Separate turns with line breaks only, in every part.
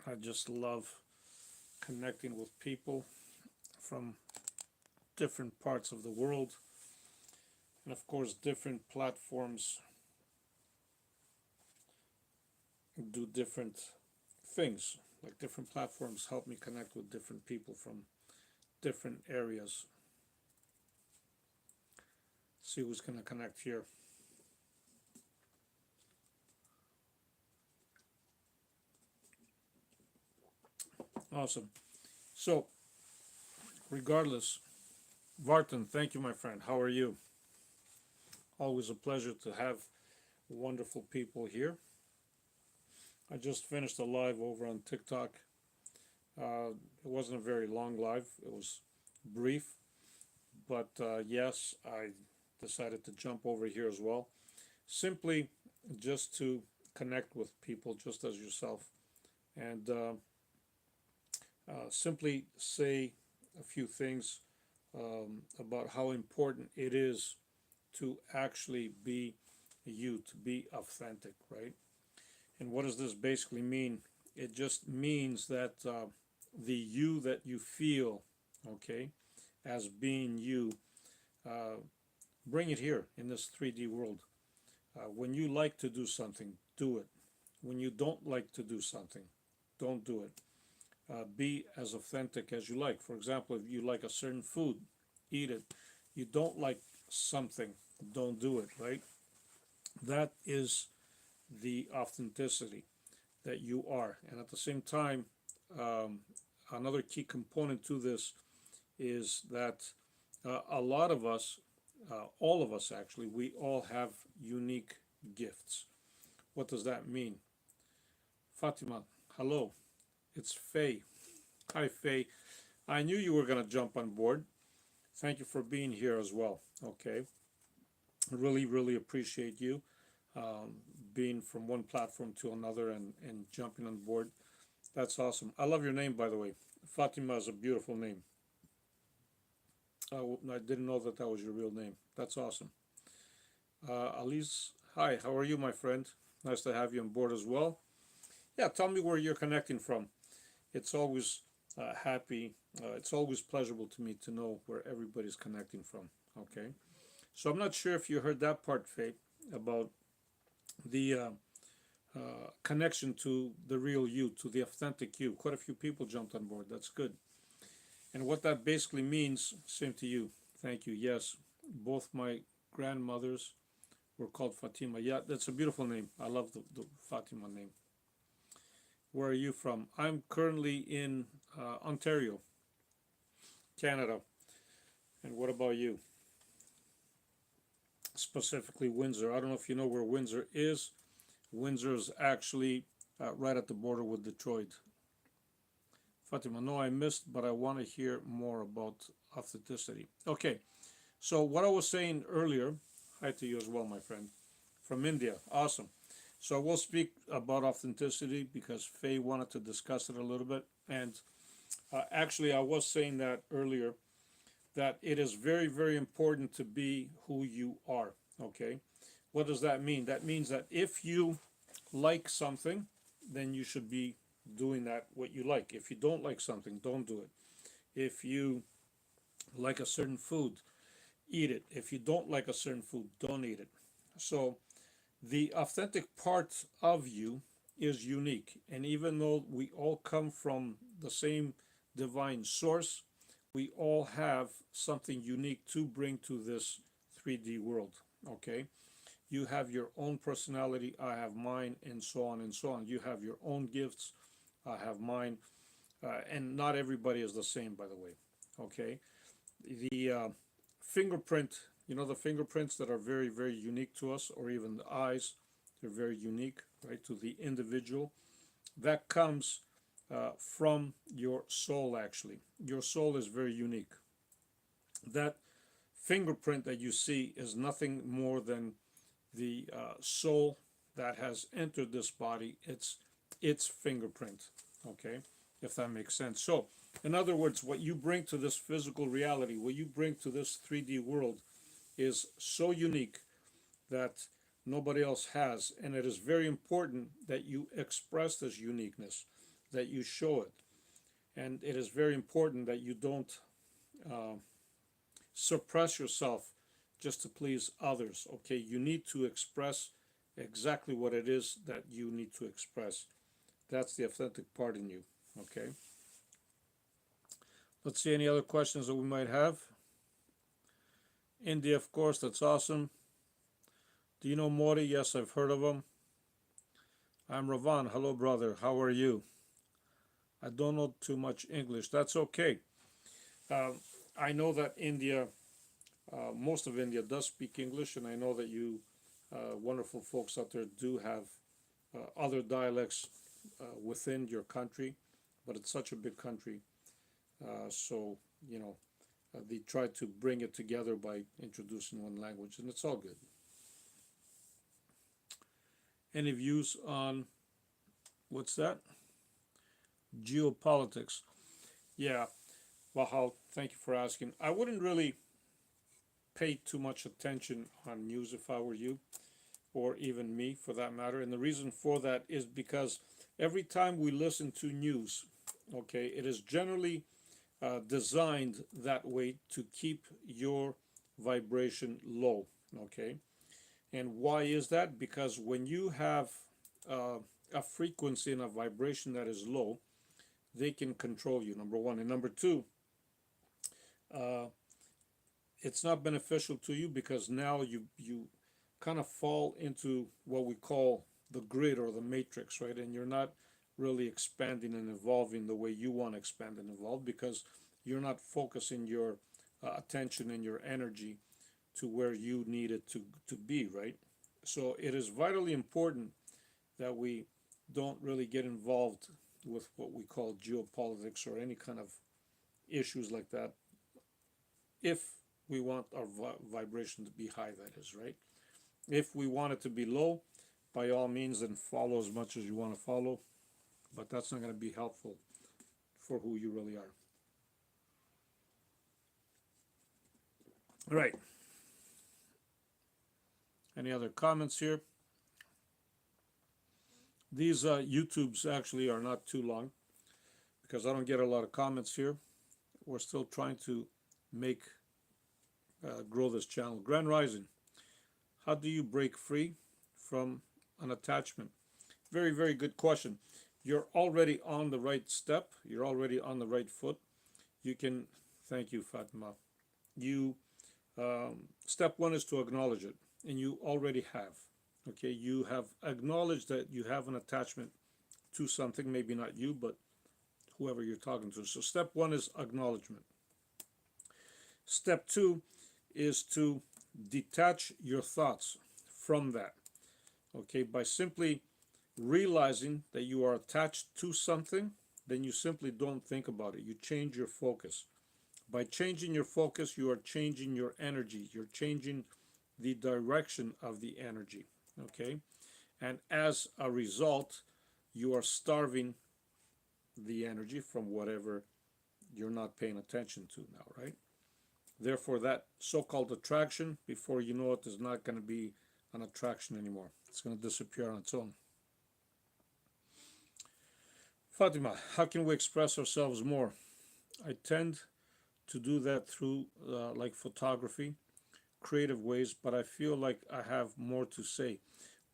I just love connecting with people from different parts of the world, and of course, different platforms do different things. Like different platforms help me connect with different people from different areas. See who's going to connect here. Awesome. So, regardless, Vartan, thank you, my friend. How are you? Always a pleasure to have wonderful people here. I just finished a live over on TikTok. It wasn't a very long live, it was brief, but yes, I decided to jump over here as well. Simply just to connect with people just as yourself and simply say a few things about how important it is to actually be you, to be authentic, right? And what does this basically mean? It just means that the you that you feel, okay, as being you, uh, bring it here in this 3D world. When you like to do something, do it. When you don't like to do something, don't do it. Be as authentic as you like. For example, if you like a certain food, eat it. You don't like something, don't do it, right? That is the authenticity that you are. And at the same time, um, another key component to this is that a lot of us, all of us actually, we all have unique gifts. What does that mean? Fatima, hello, it's Faye. Hi, Faye. I knew you were going to jump on board. Thank you for being here as well. Okay. Really, really appreciate you um, being from one platform to another and jumping on board. That's awesome. I love your name, by the way. Fatima is a beautiful name. I didn't know that that was your real name. That's awesome. Alice, hi, how are you, my friend? Nice to have you on board as well. Yeah, tell me where you're connecting from. It's always it's always pleasurable to me to know where everybody's connecting from. Okay, so I'm not sure if you heard that part, Faye, about the connection to the real you, to the authentic you. Quite a few people jumped on board. That's good. And what that basically means, same to you. Thank you. Yes, both my grandmothers were called Fatima. Yeah, that's a beautiful name. I love the Fatima name. Where are you from? I'm currently in Ontario, Canada. And what about you? Specifically Windsor. I don't know if you know where Windsor is. Windsor is actually right at the border with Detroit. Fatima, no, I missed, but I want to hear more about authenticity. Okay, so what I was saying earlier, hi to you as well, my friend, from India. Awesome. So we'll speak about authenticity because Faye wanted to discuss it a little bit. And actually, I was saying that earlier that it is very, very important to be who you are. Okay. What does that mean? That means that if you like something, then you should be doing that what you like. If you don't like something, don't do it. If you like a certain food, eat it. If you don't like a certain food, don't eat it. So the authentic part of you is unique. And even though we all come from the same divine source, we all have something unique to bring to this 3D world. Okay? You have your own personality, I have mine, and so on and so on. You have your own gifts, I have mine. And not everybody is the same, by the way. Okay? The fingerprint, you know, the fingerprints that are very, very unique to us, or even the eyes, they're very unique, right, to the individual. That comes from your soul, actually. Your soul is very unique. That fingerprint that you see is nothing more than the soul that has entered this body. It's its fingerprint, okay, if that makes sense. So, in other words, what you bring to this physical reality, what you bring to this 3D world is so unique that nobody else has. And it is very important that you express this uniqueness, that you show it. And it is very important that you don't uh, suppress yourself just to please others. Okay, you need to express exactly what it is that you need to express. That's the authentic part in you. Okay, let's see any other questions that we might have. India, of course, that's awesome. Do you know Mori? Yes, I've heard of him. I'm Ravan. Hello, brother. How are you? I don't know too much English. That's okay. I know that India, most of India does speak English, and I know that you wonderful folks out there do have other dialects within your country, but it's such a big country. So, you know, they try to bring it together by introducing one language, and it's all good. Any views on what's that? Geopolitics. Yeah, Wahal, thank you for asking. I wouldn't really pay too much attention on news if I were you, or even me for that matter. And the reason for that is because every time we listen to news, okay, it is generally designed that way to keep your vibration low, okay? And why is that? Because when you have uh, a frequency and a vibration that is low, they can control you, number one. And number two, uh, it's not beneficial to you because now you kind of fall into what we call the grid or the matrix, right? And you're not really expanding and evolving the way you want to expand and evolve because you're not focusing your attention and your energy to where you need it to be, right? So it is vitally important that we don't really get involved with what we call geopolitics or any kind of issues like that if we want our vibration to be high, that is, right? If we want it to be low, by all means, then follow as much as you want to follow, but that's not going to be helpful for who you really are. All right. Any other comments here? These YouTubes actually are not too long because I don't get a lot of comments here. We're still trying to make grow this channel. Grand Rising, how do you break free from an attachment? Very, very good question. You're already on the right step. You're already on the right foot. You can, thank you, Fatima. You, step one is to acknowledge it, and you already have. Okay, you have acknowledged that you have an attachment to something, maybe not you, but whoever you're talking to. So step one is acknowledgement. Step two is to detach your thoughts from that. Okay, by simply realizing that you are attached to something, then you simply don't think about it. You change your focus. By changing your focus, you are changing your energy. You're changing the direction of the energy. Okay, and as a result, you are starving the energy from whatever you're not paying attention to now, right? Therefore, that so-called attraction, before you know it, is not going to be an attraction anymore. It's going to disappear on its own. Fatima, how can we express ourselves more? I tend to do that through like photography, creative ways, but I feel like I have more to say.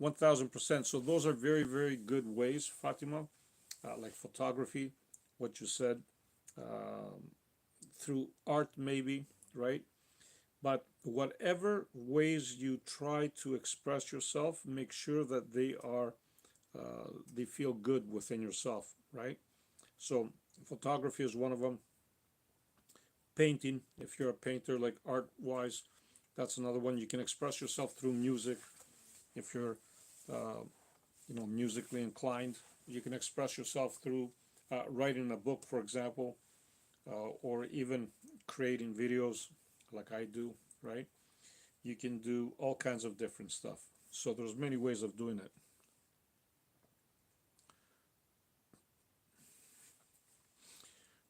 1000%. So those are very, very good ways, Fatima, like photography, what you said, through art maybe, right? But whatever ways you try to express yourself, make sure that they feel good within yourself, right? So photography is one of them. Painting, if you're a painter, like art-wise, that's another one. You can express yourself through music. If you're, musically inclined, you can express yourself through writing a book, for example, or even creating videos, like I do, right? You can do all kinds of different stuff. So there's many ways of doing it.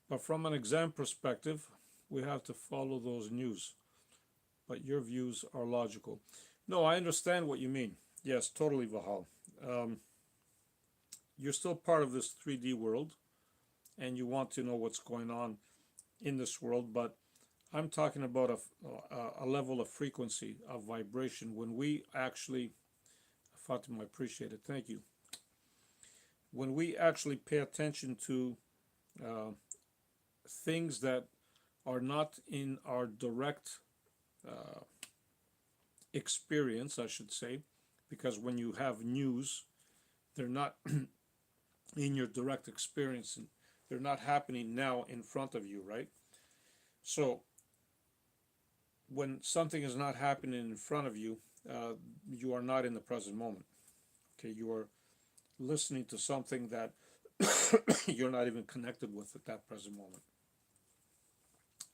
But from an exam perspective, we have to follow those news. But your views are logical. No, I understand what you mean. Yes, totally, Vahal. You're still part of this 3D world, and you want to know what's going on in this world. But I'm talking about a level of frequency of vibration when we actually, Fatima, I appreciate it. Thank you. When we actually pay attention to uh, things that are not in our direct uh, experience, I should say, because when you have news, they're not in your direct experience and they're not happening now in front of you, right? So when something is not happening in front of you, you are not in the present moment. Okay, you are listening to something that you're not even connected with at that present moment.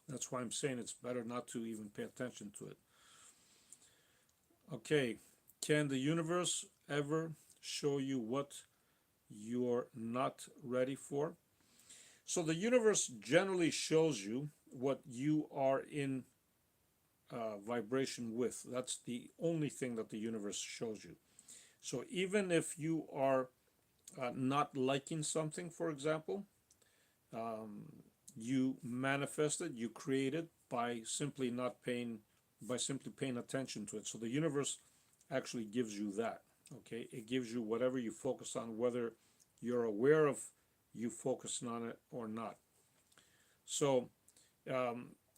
That's why I'm saying it's better not to even pay attention to it. Okay, can the universe ever show you what you're not ready for? So the universe generally shows you what you are in vibration with. That's the only thing that the universe shows you. So even if you are not liking something, for example, um, you manifest it, you create it by simply not paying, by simply paying attention to it. So the universe actually gives you that. Okay, it gives you whatever you focus on, whether you're aware of you focusing on it or not. So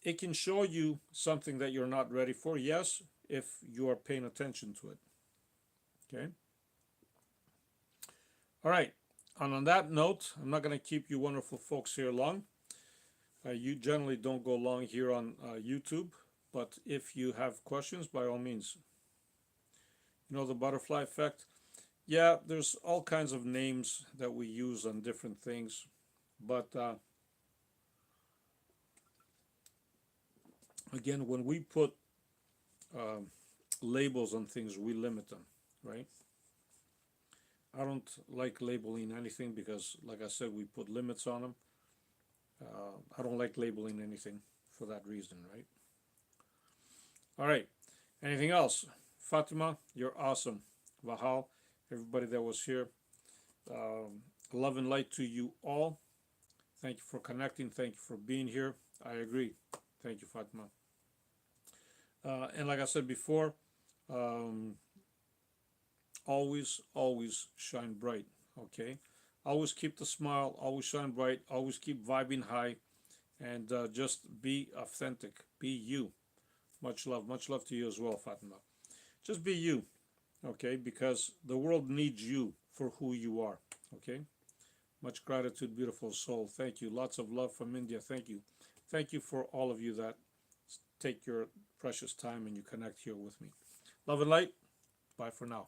it can show you something that you're not ready for, yes, if you are paying attention to it. Okay. All right. And on that note, I'm not going to keep you wonderful folks here long. You generally don't go long here on YouTube, but if you have questions, by all means. You know the butterfly effect? Yeah, there's all kinds of names that we use on different things, but again, when we put um, labels on things, we limit them, right? I don't like labeling anything because, like I said, we put limits on them. I don't like labeling anything for that reason, right? All right. Anything else? Fatima, you're awesome. Vahal, everybody that was here. Love and light to you all. Thank you for connecting. Thank you for being here. I agree. Thank you, Fatima. And like I said before, um, always shine bright. Okay. Always keep the smile. Always shine bright. Always keep vibing high, and just be authentic. Be you. Much love. Much love to you as well, Fatima. Just be you. Okay, because the world needs you for who you are. Okay. Much gratitude, beautiful soul. Thank you. Lots of love from India. Thank you. Thank you for all of you that take your precious time and you connect here with me. Love and light. Bye for now.